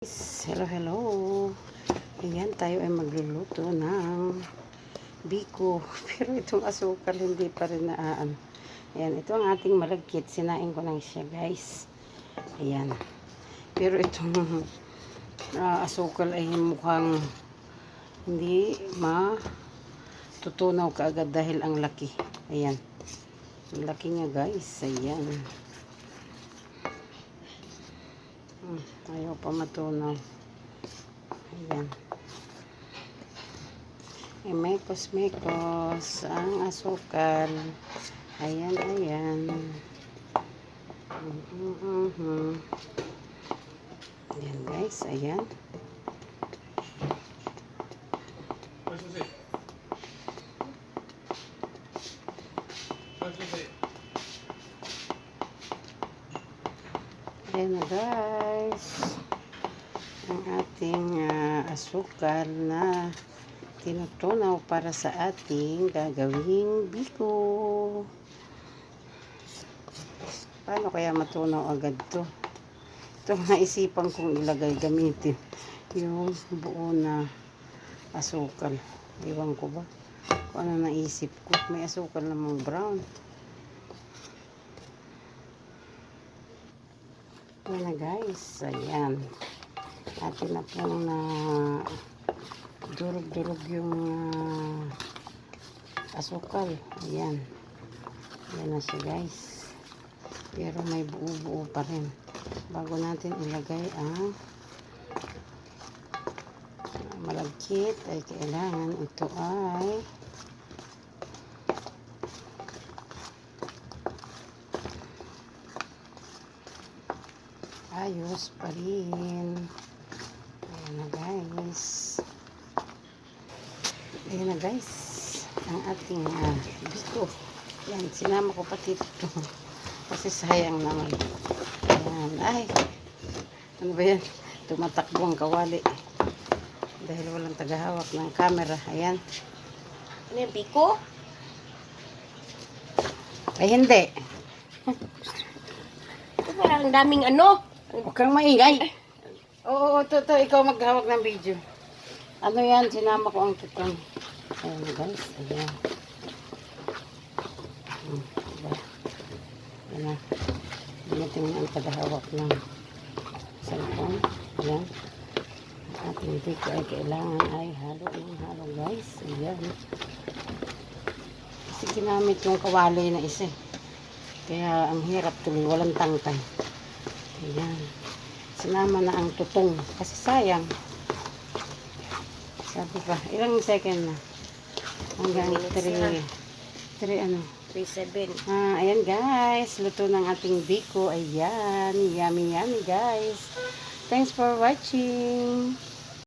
Hello, hello. Ayan, tayo ay magluluto ng biko. Pero itong asukal, hindi pa rin naan. Ayan, ito ang ating malagkit. Sinain ko lang siya, guys. Ayan. Pero itong asukal ay mukhang hindi matutunaw kaagad dahil ang laki. Ayan. Ang laki niya, guys. Ayan. Ayaw pa matunaw. Ayan. Mekos ang asukal. Ayan, ayan. Ayan, guys. Ayan. Ayan na, guys. Ang ating asukal na tinutunaw para sa ating gagawing biko. Paano kaya matunaw agad to? Ito naisipan kong ilagay, gamitin yung buo na asukal. Iwan ko ba kung ano naisip ko. May asukal namang brown. Ayan na, guys. Ayan. Atin na pong na durog-durog yung asukal. Ayan. Ayan na siya, guys. Pero may buo-buo pa rin. Bago natin ilagay ang malagkit, ay kailangan ito ay ayos pa rin. Ayan na, guys. Ayan na, guys. Ang ating biko. Ayan, sinama ko pati ito. Kasi sayang naman. Ayan. Ay, ano ba yan? Tumatakbo ang kawali. Dahil walang tagahawak ng camera. Ayan. Ano yung biko? Ay, hindi. Ito parang daming ano. Huwag kang maingay. Oo, to, ikaw maghawak ng video. Ano yan? Sinama ko ang tutong. Ayan, guys. Ayan. Diba? Ayan na. Gamitin mo ang tagahawak ng cellphone. Ayan. Ang ating biko ay kailangan ay halo ng halo, guys. Ayan. Kasi ginamit yung kawali na isa. Kaya ang hirap tuloy. Walang tangkay. Ayan. Sinama na ang tutong. Kasi sayang. Sabi pa, ilang second na? Hanggang 3 ano? 3-7. Ayan, guys. Luto ng ating biko. Ayan. Yummy, yummy, guys. Thanks for watching.